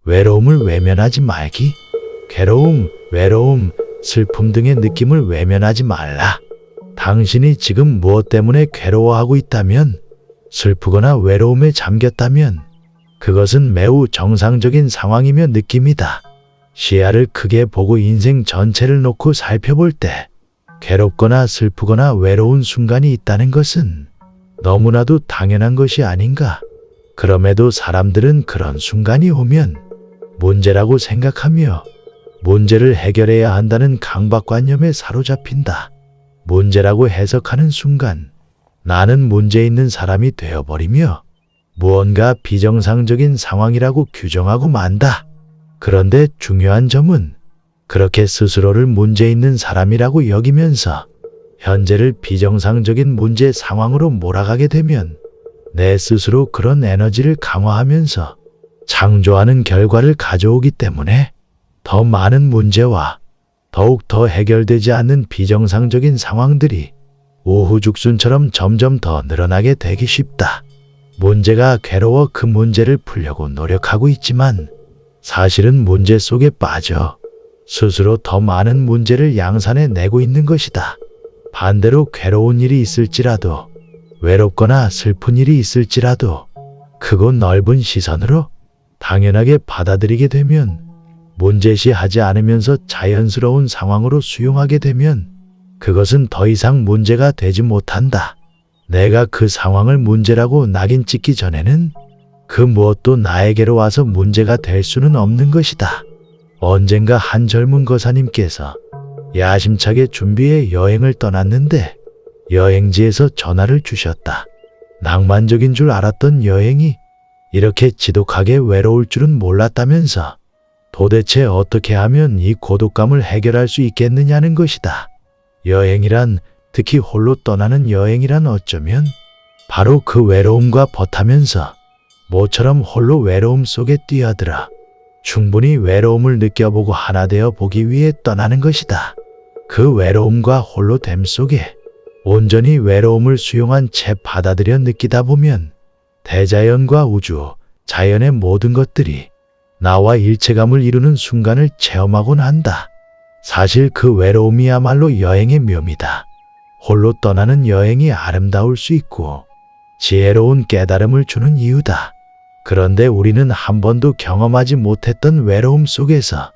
외로움을 외면하지 말기. 괴로움, 외로움, 슬픔 등의 느낌을 외면하지 말라. 당신이 지금 무엇 때문에 괴로워하고 있다면, 슬프거나 외로움에 잠겼다면 그것은 매우 정상적인 상황이며 느낌이다. 시야를 크게 보고 인생 전체를 놓고 살펴볼 때 괴롭거나 슬프거나 외로운 순간이 있다는 것은 너무나도 당연한 것이 아닌가. 그럼에도 사람들은 그런 순간이 오면 문제라고 생각하며 문제를 해결해야 한다는 강박관념에 사로잡힌다. 문제라고 해석하는 순간 나는 문제 있는 사람이 되어버리며 무언가 비정상적인 상황이라고 규정하고 만다. 그런데 중요한 점은 그렇게 스스로를 문제 있는 사람이라고 여기면서 현재를 비정상적인 문제 상황으로 몰아가게 되면 내 스스로 그런 에너지를 강화하면서 창조하는 결과를 가져오기 때문에 더 많은 문제와 더욱 더 해결되지 않는 비정상적인 상황들이 우후죽순처럼 점점 더 늘어나게 되기 쉽다. 문제가 괴로워 그 문제를 풀려고 노력하고 있지만 사실은 문제 속에 빠져 스스로 더 많은 문제를 양산해 내고 있는 것이다. 반대로 괴로운 일이 있을지라도 외롭거나 슬픈 일이 있을지라도 크고 넓은 시선으로 당연하게 받아들이게 되면 문제시하지 않으면서 자연스러운 상황으로 수용하게 되면 그것은 더 이상 문제가 되지 못한다. 내가 그 상황을 문제라고 낙인 찍기 전에는 그 무엇도 나에게로 와서 문제가 될 수는 없는 것이다. 언젠가 한 젊은 거사님께서 야심차게 준비해 여행을 떠났는데 여행지에서 전화를 주셨다. 낭만적인 줄 알았던 여행이 이렇게 지독하게 외로울 줄은 몰랐다면서 도대체 어떻게 하면 이 고독감을 해결할 수 있겠느냐는 것이다. 여행이란, 특히 홀로 떠나는 여행이란 어쩌면 바로 그 외로움과 벗하면서 모처럼 홀로 외로움 속에 뛰어들어 충분히 외로움을 느껴보고 하나 되어 보기 위해 떠나는 것이다. 그 외로움과 홀로됨 속에 온전히 외로움을 수용한 채 받아들여 느끼다 보면 대자연과 우주, 자연의 모든 것들이 나와 일체감을 이루는 순간을 체험하곤 한다. 사실 그 외로움이야말로 여행의 묘미다. 홀로 떠나는 여행이 아름다울 수 있고 지혜로운 깨달음을 주는 이유다. 그런데 우리는 한 번도 경험하지 못했던 외로움 속에서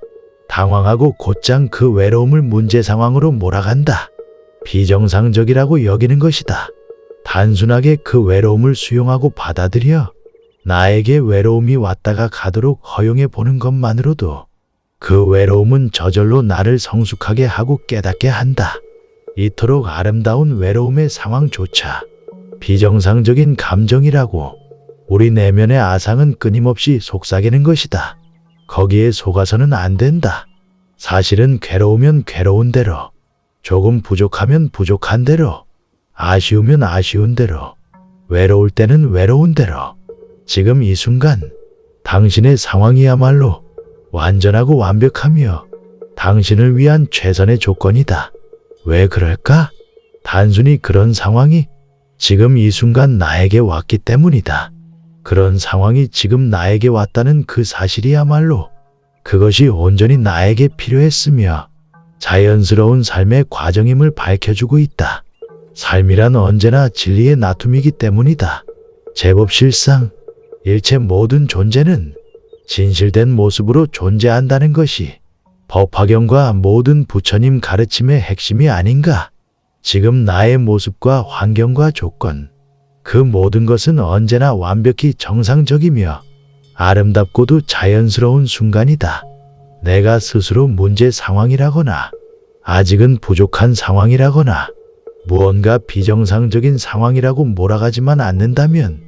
당황하고 곧장 그 외로움을 문제 상황으로 몰아간다. 비정상적이라고 여기는 것이다. 단순하게 그 외로움을 수용하고 받아들여 나에게 외로움이 왔다가 가도록 허용해 보는 것만으로도 그 외로움은 저절로 나를 성숙하게 하고 깨닫게 한다. 이토록 아름다운 외로움의 상황조차 비정상적인 감정이라고 우리 내면의 아상은 끊임없이 속삭이는 것이다. 거기에 속아서는 안 된다. 사실은 괴로우면 괴로운 대로, 조금 부족하면 부족한 대로, 아쉬우면 아쉬운 대로, 외로울 때는 외로운 대로, 지금 이 순간 당신의 상황이야말로 완전하고 완벽하며 당신을 위한 최선의 조건이다. 왜 그럴까? 단순히 그런 상황이 지금 이 순간 나에게 왔기 때문이다. 그런 상황이 지금 나에게 왔다는 그 사실이야말로 그것이 온전히 나에게 필요했으며 자연스러운 삶의 과정임을 밝혀주고 있다. 삶이란 언제나 진리의 나툼이기 때문이다. 제법 실상, 일체 모든 존재는 진실된 모습으로 존재한다는 것이 법화경과 모든 부처님 가르침의 핵심이 아닌가. 지금 나의 모습과 환경과 조건, 그 모든 것은 언제나 완벽히 정상적이며 아름답고도 자연스러운 순간이다. 내가 스스로 문제 상황이라거나 아직은 부족한 상황이라거나 무언가 비정상적인 상황이라고 몰아가지만 않는다면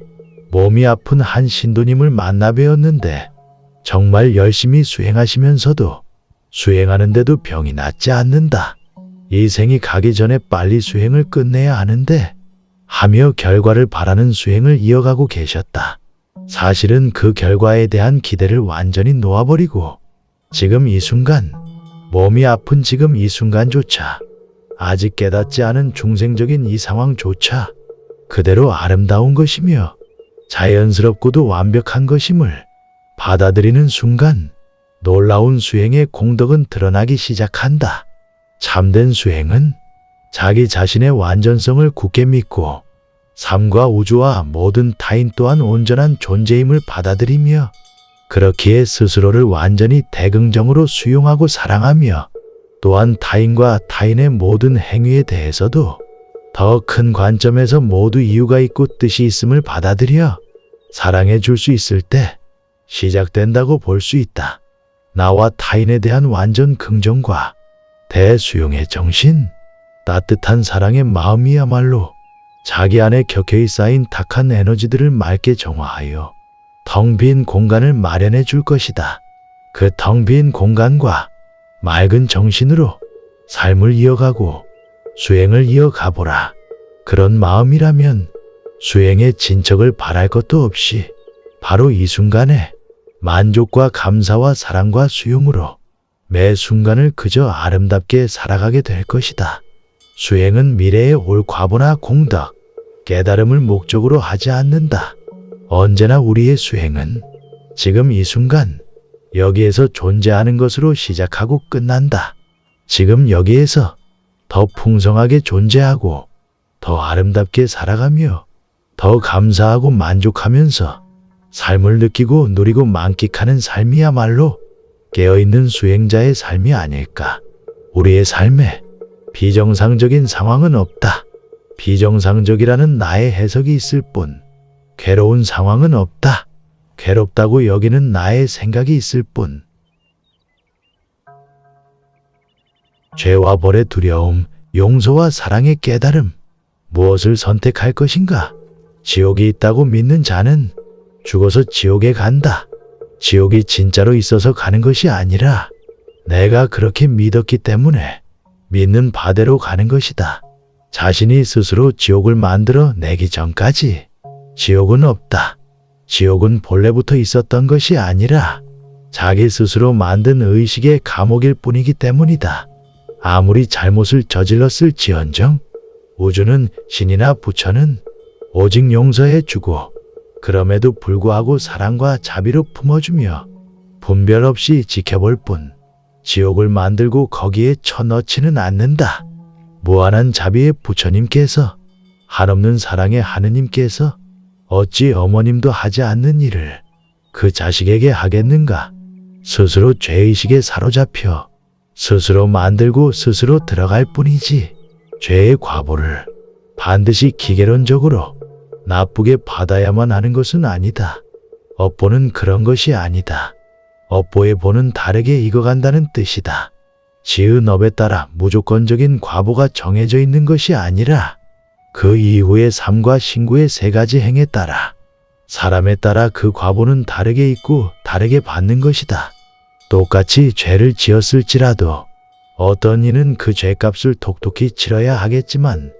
몸이 아픈 한 신도님을 만나 뵈었는데 정말 열심히 수행하시면서도 수행하는데도 병이 낫지 않는다. 이 생이 가기 전에 빨리 수행을 끝내야 하는데 하며 결과를 바라는 수행을 이어가고 계셨다. 사실은 그 결과에 대한 기대를 완전히 놓아버리고 지금 이 순간, 몸이 아픈 지금 이 순간조차 아직 깨닫지 않은 중생적인 이 상황조차 그대로 아름다운 것이며 자연스럽고도 완벽한 것임을 받아들이는 순간 놀라운 수행의 공덕은 드러나기 시작한다. 참된 수행은 자기 자신의 완전성을 굳게 믿고 삶과 우주와 모든 타인 또한 온전한 존재임을 받아들이며 그렇기에 스스로를 완전히 대긍정으로 수용하고 사랑하며 또한 타인과 타인의 모든 행위에 대해서도 더 큰 관점에서 모두 이유가 있고 뜻이 있음을 받아들여 사랑해 줄 수 있을 때 시작된다고 볼 수 있다. 나와 타인에 대한 완전 긍정과 대수용의 정신, 따뜻한 사랑의 마음이야말로 자기 안에 격해이 쌓인 탁한 에너지들을 맑게 정화하여 텅 빈 공간을 마련해 줄 것이다. 그 텅 빈 공간과 맑은 정신으로 삶을 이어가고 수행을 이어가보라. 그런 마음이라면 수행의 진척을 바랄 것도 없이 바로 이 순간에 만족과 감사와 사랑과 수용으로 매 순간을 그저 아름답게 살아가게 될 것이다. 수행은 미래의 올 과보나 공덕, 깨달음을 목적으로 하지 않는다. 언제나 우리의 수행은 지금 이 순간 여기에서 존재하는 것으로 시작하고 끝난다. 지금 여기에서 더 풍성하게 존재하고 더 아름답게 살아가며 더 감사하고 만족하면서 삶을 느끼고 누리고 만끽하는 삶이야말로 깨어있는 수행자의 삶이 아닐까. 우리의 삶에 비정상적인 상황은 없다. 비정상적이라는 나의 해석이 있을 뿐 괴로운 상황은 없다. 괴롭다고 여기는 나의 생각이 있을 뿐. 죄와 벌의 두려움, 용서와 사랑의 깨달음, 무엇을 선택할 것인가? 지옥이 있다고 믿는 자는 죽어서 지옥에 간다. 지옥이 진짜로 있어서 가는 것이 아니라 내가 그렇게 믿었기 때문에 믿는 바대로 가는 것이다. 자신이 스스로 지옥을 만들어 내기 전까지 지옥은 없다. 지옥은 본래부터 있었던 것이 아니라 자기 스스로 만든 의식의 감옥일 뿐이기 때문이다. 아무리 잘못을 저질렀을지언정 우주는 신이나 부처는 오직 용서해 주고 그럼에도 불구하고 사랑과 자비로 품어주며 분별 없이 지켜볼 뿐 지옥을 만들고 거기에 쳐넣지는 않는다. 무한한 자비의 부처님께서 한없는 사랑의 하느님께서 어찌 어머님도 하지 않는 일을 그 자식에게 하겠는가? 스스로 죄의식에 사로잡혀 스스로 만들고 스스로 들어갈 뿐이지 죄의 과보를 반드시 기계론적으로 나쁘게 받아야만 하는 것은 아니다. 업보는 그런 것이 아니다. 업보의 보는 다르게 익어간다는 뜻이다. 지은 업에 따라 무조건적인 과보가 정해져 있는 것이 아니라 그 이후의 삶과 신구의 세 가지 행에 따라 사람에 따라 그 과보는 다르게 있고 다르게 받는 것이다. 똑같이 죄를 지었을지라도 어떤 이는 그 죄값을 톡톡히 치러야 하겠지만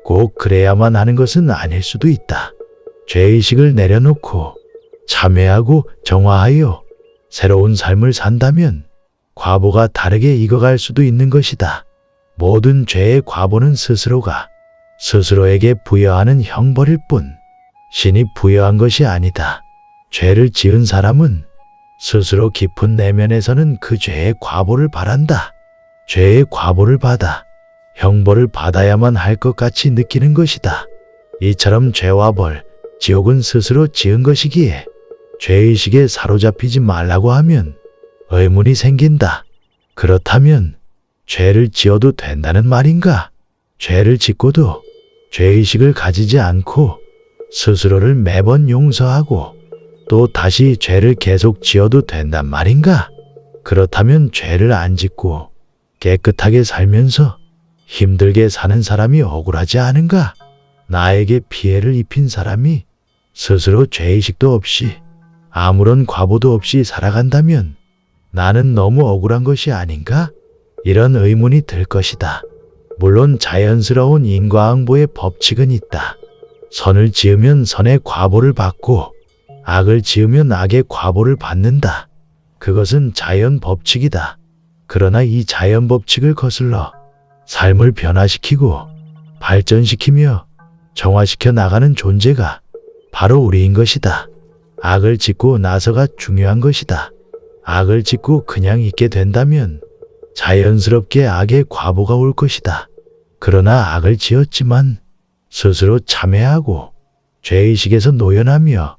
꼭 그래야만 하는 것은 아닐 수도 있다. 죄의식을 내려놓고 참회하고 정화하여 새로운 삶을 산다면 과보가 다르게 익어갈 수도 있는 것이다. 모든 죄의 과보는 스스로가 스스로에게 부여하는 형벌일 뿐 신이 부여한 것이 아니다. 죄를 지은 사람은 스스로 깊은 내면에서는 그 죄의 과보를 바란다. 죄의 과보를 받아 형벌을 받아야만 할 것 같이 느끼는 것이다. 이처럼 죄와 벌, 지옥은 스스로 지은 것이기에 죄의식에 사로잡히지 말라고 하면 의문이 생긴다. 그렇다면 죄를 지어도 된다는 말인가? 죄를 짓고도 죄의식을 가지지 않고 스스로를 매번 용서하고 또 다시 죄를 계속 지어도 된단 말인가? 그렇다면 죄를 안 짓고 깨끗하게 살면서 힘들게 사는 사람이 억울하지 않은가? 나에게 피해를 입힌 사람이 스스로 죄의식도 없이 아무런 과보도 없이 살아간다면 나는 너무 억울한 것이 아닌가? 이런 의문이 들 것이다. 물론 자연스러운 인과응보의 법칙은 있다. 선을 지으면 선의 과보를 받고 악을 지으면 악의 과보를 받는다. 그것은 자연 법칙이다. 그러나 이 자연 법칙을 거슬러 삶을 변화시키고 발전시키며 정화시켜 나가는 존재가 바로 우리인 것이다. 악을 짓고 나서가 중요한 것이다. 악을 짓고 그냥 있게 된다면 자연스럽게 악의 과보가 올 것이다. 그러나 악을 지었지만 스스로 참회하고 죄의식에서 노연하며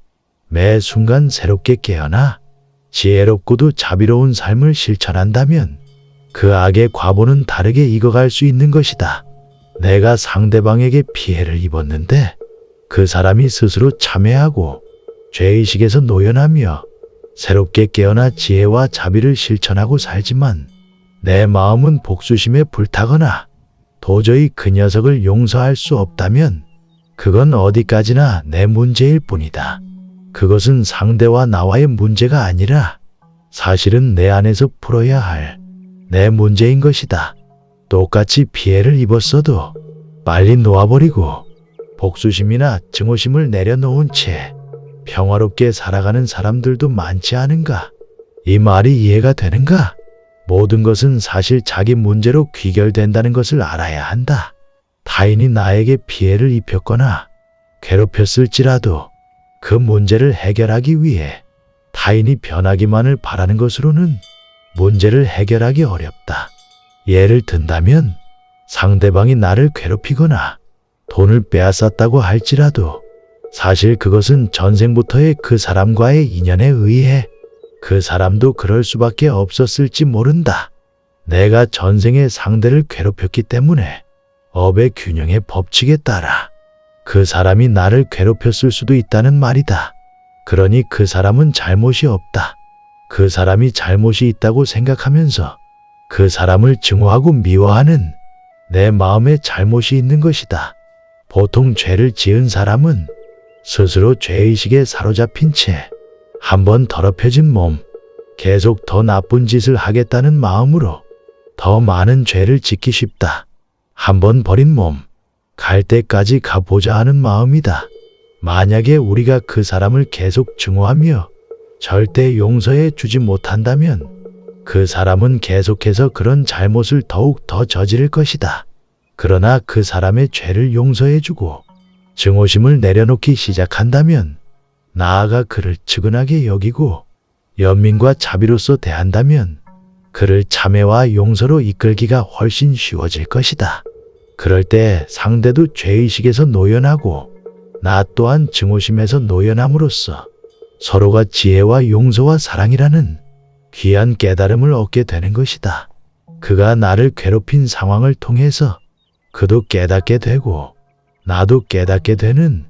매 순간 새롭게 깨어나 지혜롭고도 자비로운 삶을 실천한다면 그 악의 과보는 다르게 익어갈 수 있는 것이다. 내가 상대방에게 피해를 입었는데 그 사람이 스스로 참회하고 죄의식에서 노연하며 새롭게 깨어나 지혜와 자비를 실천하고 살지만 내 마음은 복수심에 불타거나 도저히 그 녀석을 용서할 수 없다면 그건 어디까지나 내 문제일 뿐이다. 그것은 상대와 나와의 문제가 아니라 사실은 내 안에서 풀어야 할 내 문제인 것이다. 똑같이 피해를 입었어도 빨리 놓아버리고 복수심이나 증오심을 내려놓은 채 평화롭게 살아가는 사람들도 많지 않은가? 이 말이 이해가 되는가? 모든 것은 사실 자기 문제로 귀결된다는 것을 알아야 한다. 타인이 나에게 피해를 입혔거나 괴롭혔을지라도 그 문제를 해결하기 위해 타인이 변하기만을 바라는 것으로는 문제를 해결하기 어렵다. 예를 든다면 상대방이 나를 괴롭히거나 돈을 빼앗았다고 할지라도 사실 그것은 전생부터의 그 사람과의 인연에 의해 그 사람도 그럴 수밖에 없었을지 모른다. 내가 전생에 상대를 괴롭혔기 때문에 업의 균형의 법칙에 따라 그 사람이 나를 괴롭혔을 수도 있다는 말이다. 그러니 그 사람은 잘못이 없다. 그 사람이 잘못이 있다고 생각하면서 그 사람을 증오하고 미워하는 내 마음에 잘못이 있는 것이다. 보통 죄를 지은 사람은 스스로 죄의식에 사로잡힌 채 한 번 더럽혀진 몸, 계속 더 나쁜 짓을 하겠다는 마음으로 더 많은 죄를 짓기 쉽다. 한 번 버린 몸, 갈 때까지 가보자 하는 마음이다. 만약에 우리가 그 사람을 계속 증오하며 절대 용서해 주지 못한다면 그 사람은 계속해서 그런 잘못을 더욱 더 저지를 것이다. 그러나 그 사람의 죄를 용서해주고 증오심을 내려놓기 시작한다면 나아가 그를 측은하게 여기고 연민과 자비로서 대한다면 그를 참회와 용서로 이끌기가 훨씬 쉬워질 것이다. 그럴 때 상대도 죄의식에서 노연하고 나 또한 증오심에서 노연함으로써 서로가 지혜와 용서와 사랑이라는 귀한 깨달음을 얻게 되는 것이다. 그가 나를 괴롭힌 상황을 통해서 그도 깨닫게 되고 나도 깨닫게 되는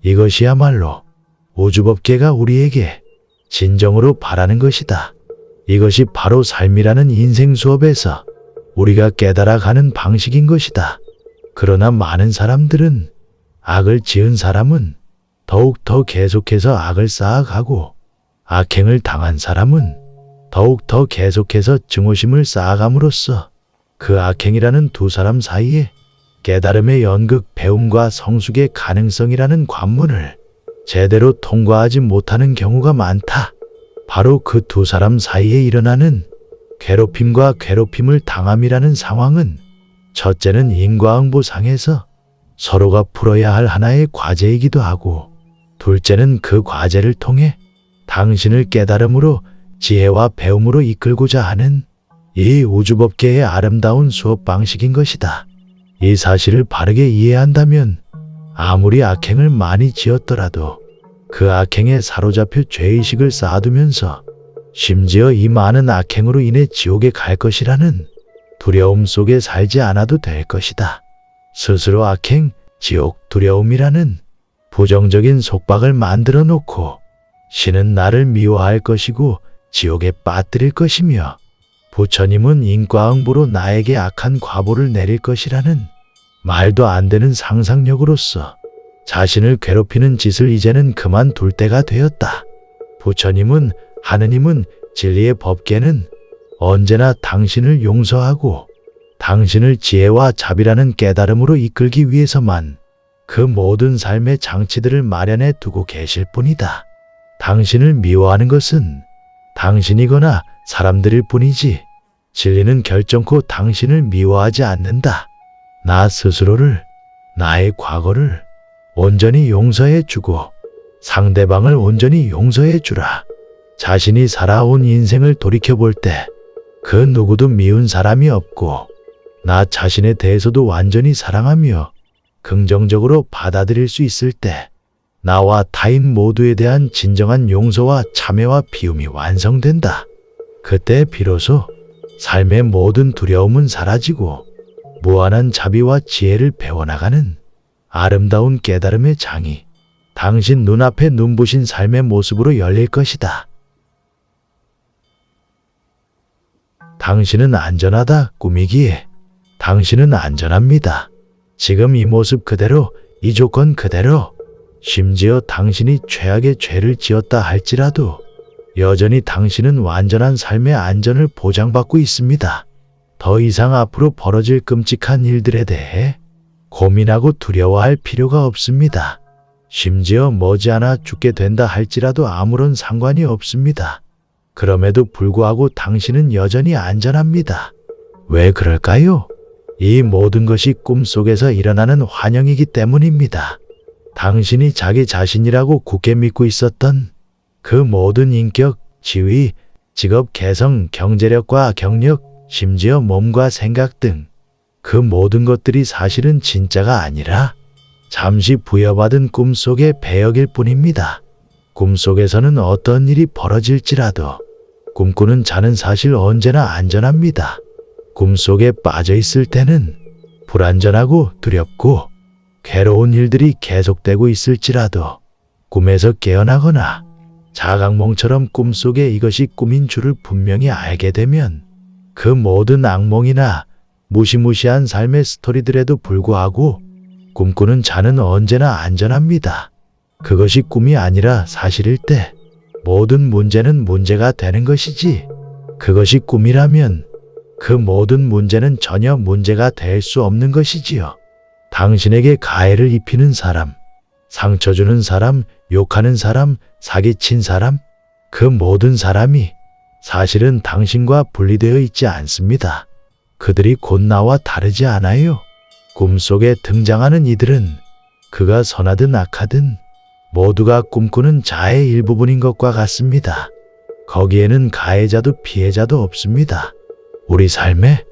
이것이야말로 우주법계가 우리에게 진정으로 바라는 것이다. 이것이 바로 삶이라는 인생 수업에서 우리가 깨달아가는 방식인 것이다. 그러나 많은 사람들은 악을 지은 사람은 더욱더 계속해서 악을 쌓아가고 악행을 당한 사람은 더욱더 계속해서 증오심을 쌓아감으로써 그 악행이라는 두 사람 사이에 깨달음의 연극 배움과 성숙의 가능성이라는 관문을 제대로 통과하지 못하는 경우가 많다. 바로 그 두 사람 사이에 일어나는 괴롭힘과 괴롭힘을 당함이라는 상황은 첫째는 인과응보상에서 서로가 풀어야 할 하나의 과제이기도 하고 둘째는 그 과제를 통해 당신을 깨달음으로 지혜와 배움으로 이끌고자 하는 이 우주법계의 아름다운 수업 방식인 것이다. 이 사실을 바르게 이해한다면 아무리 악행을 많이 지었더라도 그 악행에 사로잡혀 죄의식을 쌓아두면서 심지어 이 많은 악행으로 인해 지옥에 갈 것이라는 두려움 속에 살지 않아도 될 것이다. 스스로 악행, 지옥, 두려움이라는 부정적인 속박을 만들어 놓고 신은 나를 미워할 것이고 지옥에 빠뜨릴 것이며 부처님은 인과응보로 나에게 악한 과보를 내릴 것이라는 말도 안 되는 상상력으로서 자신을 괴롭히는 짓을 이제는 그만둘 때가 되었다. 부처님은, 하느님은, 진리의 법계는 언제나 당신을 용서하고 당신을 지혜와 자비라는 깨달음으로 이끌기 위해서만 그 모든 삶의 장치들을 마련해 두고 계실 뿐이다. 당신을 미워하는 것은 당신이거나 사람들일 뿐이지 진리는 결정코 당신을 미워하지 않는다. 나 스스로를, 나의 과거를 온전히 용서해 주고 상대방을 온전히 용서해 주라. 자신이 살아온 인생을 돌이켜볼 때 그 누구도 미운 사람이 없고 나 자신에 대해서도 완전히 사랑하며 긍정적으로 받아들일 수 있을 때 나와 타인 모두에 대한 진정한 용서와 참회와 비움이 완성된다. 그때 비로소 삶의 모든 두려움은 사라지고 무한한 자비와 지혜를 배워나가는 아름다운 깨달음의 장이 당신 눈앞에 눈부신 삶의 모습으로 열릴 것이다. 당신은 안전하다 꾸미기에 당신은 안전합니다. 지금 이 모습 그대로, 이 조건 그대로, 심지어 당신이 최악의 죄를 지었다 할지라도 여전히 당신은 완전한 삶의 안전을 보장받고 있습니다. 더 이상 앞으로 벌어질 끔찍한 일들에 대해 고민하고 두려워할 필요가 없습니다. 심지어 머지않아 죽게 된다 할지라도 아무런 상관이 없습니다. 그럼에도 불구하고 당신은 여전히 안전합니다. 왜 그럴까요? 이 모든 것이 꿈속에서 일어나는 환영이기 때문입니다. 당신이 자기 자신이라고 굳게 믿고 있었던 그 모든 인격, 지위, 직업, 개성, 경제력과 경력, 심지어 몸과 생각 등 그 모든 것들이 사실은 진짜가 아니라 잠시 부여받은 꿈속의 배역일 뿐입니다. 꿈속에서는 어떤 일이 벌어질지라도 꿈꾸는 자는 사실 언제나 안전합니다. 꿈속에 빠져 있을 때는 불안전하고 두렵고 괴로운 일들이 계속되고 있을지라도 꿈에서 깨어나거나 자각몽처럼 꿈속에 이것이 꿈인 줄을 분명히 알게 되면 그 모든 악몽이나 무시무시한 삶의 스토리들에도 불구하고 꿈꾸는 자는 언제나 안전합니다. 그것이 꿈이 아니라 사실일 때 모든 문제는 문제가 되는 것이지 그것이 꿈이라면 그 모든 문제는 전혀 문제가 될 수 없는 것이지요. 당신에게 가해를 입히는 사람, 상처 주는 사람, 욕하는 사람, 사기친 사람, 그 모든 사람이 사실은 당신과 분리되어 있지 않습니다. 그들이 곧 나와 다르지 않아요. 꿈속에 등장하는 이들은 그가 선하든 악하든 모두가 꿈꾸는 자의 일부분인 것과 같습니다. 거기에는 가해자도 피해자도 없습니다. 우리 삶에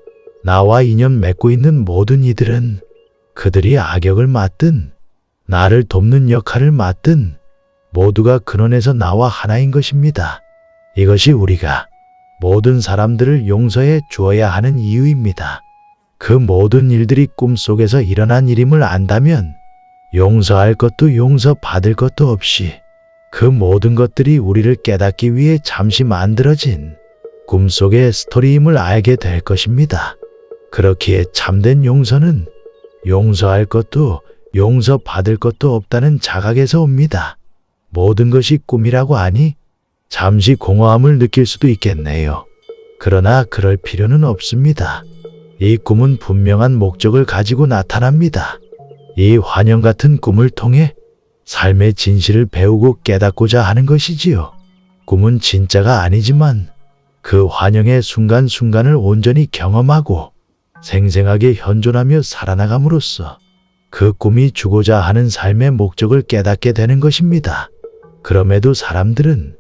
나와 인연 맺고 있는 모든 이들은 그들이 악역을 맡든 나를 돕는 역할을 맡든 모두가 근원에서 나와 하나인 것입니다. 이것이 우리가 모든 사람들을 용서해 주어야 하는 이유입니다. 그 모든 일들이 꿈속에서 일어난 일임을 안다면 용서할 것도 용서받을 것도 없이 그 모든 것들이 우리를 깨닫기 위해 잠시 만들어진 꿈속의 스토리임을 알게 될 것입니다. 그렇기에 참된 용서는 용서할 것도 용서받을 것도 없다는 자각에서 옵니다. 모든 것이 꿈이라고 하니 잠시 공허함을 느낄 수도 있겠네요. 그러나 그럴 필요는 없습니다. 이 꿈은 분명한 목적을 가지고 나타납니다. 이 환영 같은 꿈을 통해 삶의 진실을 배우고 깨닫고자 하는 것이지요. 꿈은 진짜가 아니지만 그 환영의 순간순간을 온전히 경험하고 생생하게 현존하며 살아나감으로써 그 꿈이 주고자 하는 삶의 목적을 깨닫게 되는 것입니다. 그럼에도 사람들은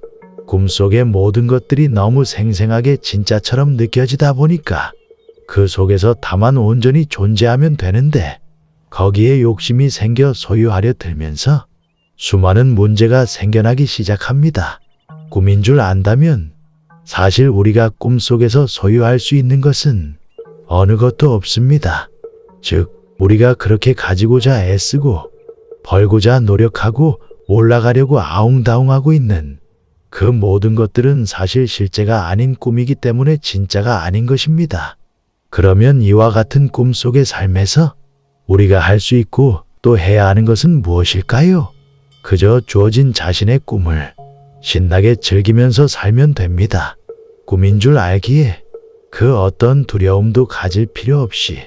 꿈속의 모든 것들이 너무 생생하게 진짜처럼 느껴지다 보니까 그 속에서 다만 온전히 존재하면 되는데 거기에 욕심이 생겨 소유하려 들면서 수많은 문제가 생겨나기 시작합니다. 꿈인 줄 안다면 사실 우리가 꿈속에서 소유할 수 있는 것은 어느 것도 없습니다. 즉, 우리가 그렇게 가지고자 애쓰고 벌고자 노력하고 올라가려고 아웅다웅하고 있는 그 모든 것들은 사실 실제가 아닌 꿈이기 때문에 진짜가 아닌 것입니다. 그러면 이와 같은 꿈속의 삶에서 우리가 할 수 있고 또 해야 하는 것은 무엇일까요? 그저 주어진 자신의 꿈을 신나게 즐기면서 살면 됩니다. 꿈인 줄 알기에 그 어떤 두려움도 가질 필요 없이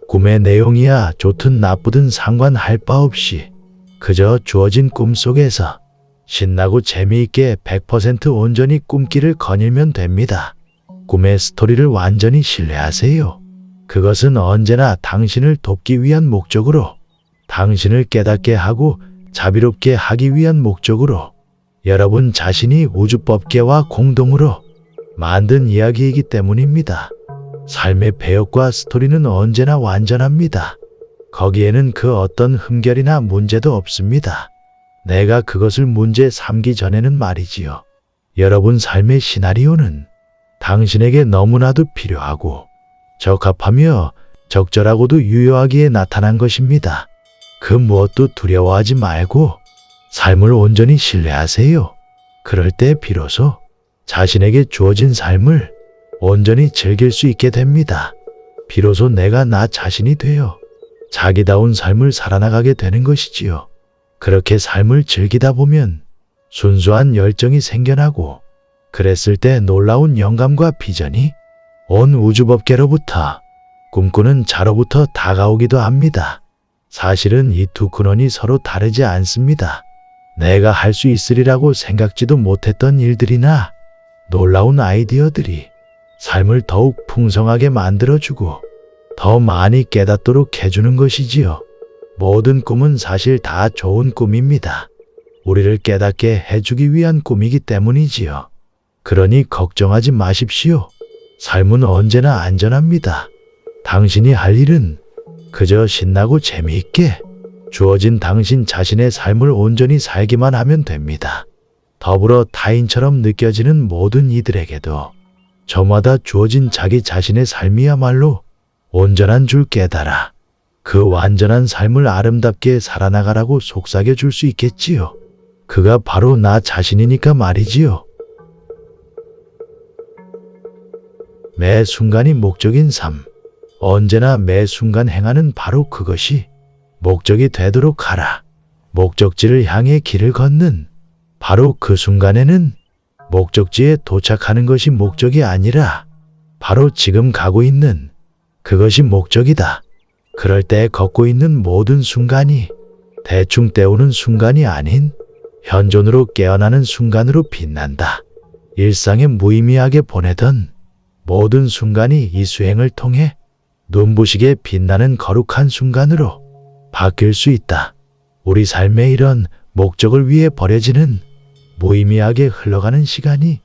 꿈의 내용이야 좋든 나쁘든 상관할 바 없이 그저 주어진 꿈 속에서 신나고 재미있게 100% 온전히 꿈길을 거닐면 됩니다. 꿈의 스토리를 완전히 신뢰하세요. 그것은 언제나 당신을 돕기 위한 목적으로 당신을 깨닫게 하고 자비롭게 하기 위한 목적으로 여러분 자신이 우주법계와 공동으로 만든 이야기이기 때문입니다. 삶의 배역과 스토리는 언제나 완전합니다. 거기에는 그 어떤 흠결이나 문제도 없습니다. 내가 그것을 문제 삼기 전에는 말이지요. 여러분 삶의 시나리오는 당신에게 너무나도 필요하고 적합하며 적절하고도 유효하기에 나타난 것입니다. 그 무엇도 두려워하지 말고 삶을 온전히 신뢰하세요. 그럴 때 비로소 자신에게 주어진 삶을 온전히 즐길 수 있게 됩니다. 비로소 내가 나 자신이 되어 자기다운 삶을 살아나가게 되는 것이지요. 그렇게 삶을 즐기다 보면 순수한 열정이 생겨나고 그랬을 때 놀라운 영감과 비전이 온 우주법계로부터 꿈꾸는 자로부터 다가오기도 합니다. 사실은 이 두 근원이 서로 다르지 않습니다. 내가 할 수 있으리라고 생각지도 못했던 일들이나 놀라운 아이디어들이 삶을 더욱 풍성하게 만들어주고 더 많이 깨닫도록 해주는 것이지요. 모든 꿈은 사실 다 좋은 꿈입니다. 우리를 깨닫게 해주기 위한 꿈이기 때문이지요. 그러니 걱정하지 마십시오. 삶은 언제나 안전합니다. 당신이 할 일은 그저 신나고 재미있게 주어진 당신 자신의 삶을 온전히 살기만 하면 됩니다. 더불어 타인처럼 느껴지는 모든 이들에게도 저마다 주어진 자기 자신의 삶이야말로 온전한 줄 깨달아 그 완전한 삶을 아름답게 살아나가라고 속삭여 줄 수 있겠지요. 그가 바로 나 자신이니까 말이지요. 매 순간이 목적인 삶. 언제나 매 순간 행하는 바로 그것이 목적이 되도록 하라. 목적지를 향해 길을 걷는 바로 그 순간에는 목적지에 도착하는 것이 목적이 아니라 바로 지금 가고 있는 그것이 목적이다. 그럴 때 걷고 있는 모든 순간이 대충 때우는 순간이 아닌 현존으로 깨어나는 순간으로 빛난다. 일상에 무의미하게 보내던 모든 순간이 이 수행을 통해 눈부시게 빛나는 거룩한 순간으로 바뀔 수 있다. 우리 삶의 이런 목적을 위해 버려지는 무의미하게 흘러가는 시간이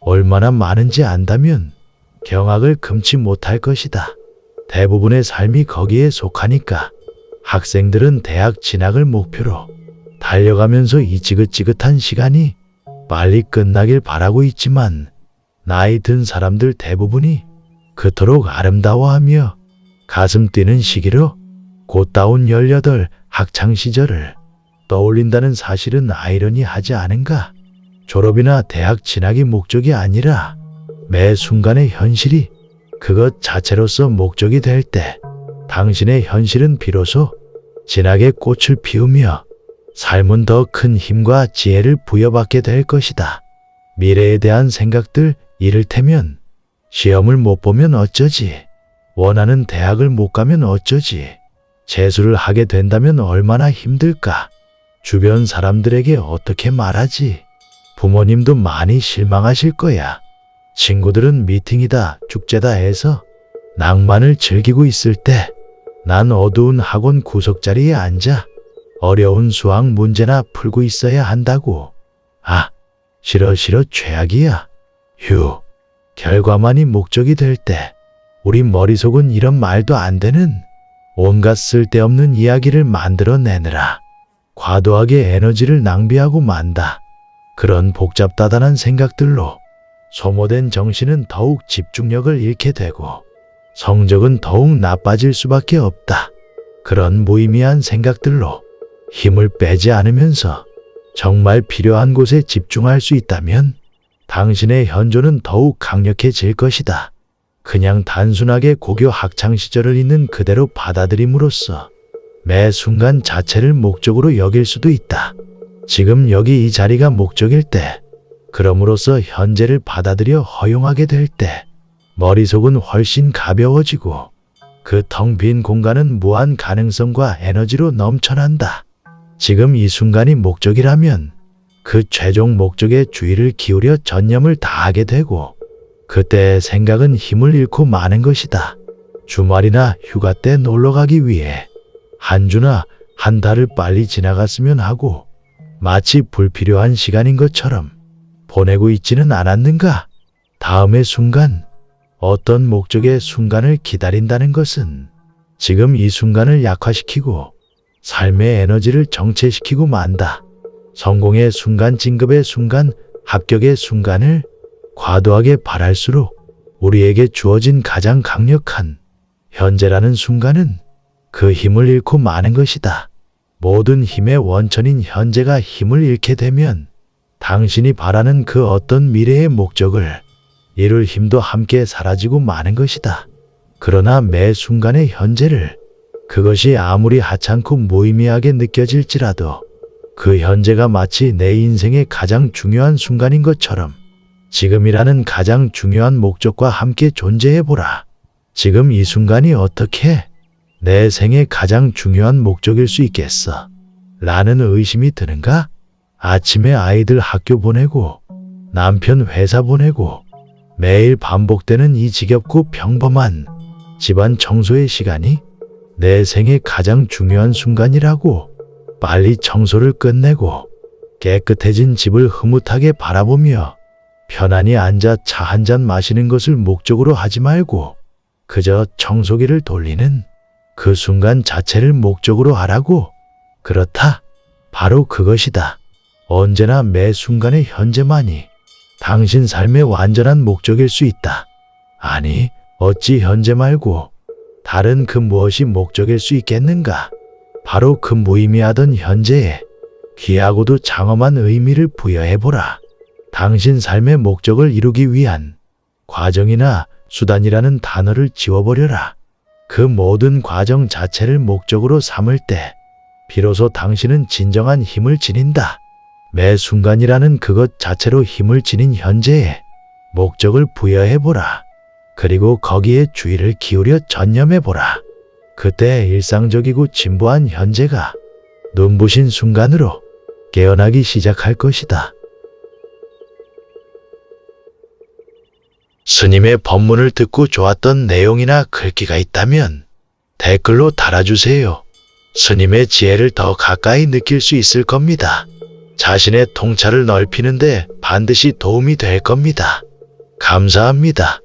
얼마나 많은지 안다면 경악을 금치 못할 것이다. 대부분의 삶이 거기에 속하니까 학생들은 대학 진학을 목표로 달려가면서 이 지긋지긋한 시간이 빨리 끝나길 바라고 있지만 나이 든 사람들 대부분이 그토록 아름다워하며 가슴 뛰는 시기로 곧다운 18 학창시절을 떠올린다는 사실은 아이러니하지 않은가? 졸업이나 대학 진학이 목적이 아니라 매 순간의 현실이 그것 자체로서 목적이 될 때 당신의 현실은 비로소 진학의 꽃을 피우며 삶은 더 큰 힘과 지혜를 부여받게 될 것이다. 미래에 대한 생각들, 이를테면 시험을 못 보면 어쩌지? 원하는 대학을 못 가면 어쩌지? 재수를 하게 된다면 얼마나 힘들까? 주변 사람들에게 어떻게 말하지? 부모님도 많이 실망하실 거야. 친구들은 미팅이다, 축제다 해서 낭만을 즐기고 있을 때 난 어두운 학원 구석자리에 앉아 어려운 수학 문제나 풀고 있어야 한다고. 아, 싫어 최악이야. 휴, 결과만이 목적이 될 때 우리 머릿속은 이런 말도 안 되는 온갖 쓸데없는 이야기를 만들어내느라 과도하게 에너지를 낭비하고 만다. 그런 복잡다단한 생각들로 소모된 정신은 더욱 집중력을 잃게 되고 성적은 더욱 나빠질 수밖에 없다. 그런 무의미한 생각들로 힘을 빼지 않으면서 정말 필요한 곳에 집중할 수 있다면 당신의 현존은 더욱 강력해질 것이다. 그냥 단순하게 고교 학창시절을 있는 그대로 받아들임으로써 매 순간 자체를 목적으로 여길 수도 있다. 지금 여기 이 자리가 목적일 때, 그럼으로써 현재를 받아들여 허용하게 될 때 머릿속은 훨씬 가벼워지고 그 텅 빈 공간은 무한 가능성과 에너지로 넘쳐난다. 지금 이 순간이 목적이라면 그 최종 목적에 주의를 기울여 전념을 다하게 되고 그때의 생각은 힘을 잃고 마는 것이다. 주말이나 휴가 때 놀러가기 위해 한 주나 한 달을 빨리 지나갔으면 하고 마치 불필요한 시간인 것처럼 보내고 있지는 않았는가? 다음의 순간, 어떤 목적의 순간을 기다린다는 것은 지금 이 순간을 약화시키고 삶의 에너지를 정체시키고 만다. 성공의 순간, 진급의 순간, 합격의 순간을 과도하게 바랄수록 우리에게 주어진 가장 강력한 현재라는 순간은 그 힘을 잃고 마는 것이다. 모든 힘의 원천인 현재가 힘을 잃게 되면 당신이 바라는 그 어떤 미래의 목적을 이룰 힘도 함께 사라지고 마는 것이다. 그러나 매 순간의 현재를, 그것이 아무리 하찮고 무의미하게 느껴질지라도 그 현재가 마치 내 인생의 가장 중요한 순간인 것처럼 지금이라는 가장 중요한 목적과 함께 존재해보라. 지금 이 순간이 어떻게 내 생의 가장 중요한 목적일 수 있겠어? 라는 의심이 드는가? 아침에 아이들 학교 보내고 남편 회사 보내고 매일 반복되는 이 지겹고 평범한 집안 청소의 시간이 내 생의 가장 중요한 순간이라고. 빨리 청소를 끝내고 깨끗해진 집을 흐뭇하게 바라보며 편안히 앉아 차 한 잔 마시는 것을 목적으로 하지 말고 그저 청소기를 돌리는 그 순간 자체를 목적으로 하라고. 그렇다. 바로 그것이다. 언제나 매 순간의 현재만이 당신 삶의 완전한 목적일 수 있다. 아니, 어찌 현재 말고 다른 그 무엇이 목적일 수 있겠는가? 바로 그 무의미하던 현재에 귀하고도 장엄한 의미를 부여해보라. 당신 삶의 목적을 이루기 위한 과정이나 수단이라는 단어를 지워버려라. 그 모든 과정 자체를 목적으로 삼을 때 비로소 당신은 진정한 힘을 지닌다. 매 순간이라는 그것 자체로 힘을 지닌 현재에 목적을 부여해보라. 그리고 거기에 주의를 기울여 전념해보라. 그때 일상적이고 진부한 현재가 눈부신 순간으로 깨어나기 시작할 것이다. 스님의 법문을 듣고 좋았던 내용이나 글귀가 있다면 댓글로 달아주세요. 스님의 지혜를 더 가까이 느낄 수 있을 겁니다. 자신의 통찰을 넓히는데 반드시 도움이 될 겁니다. 감사합니다.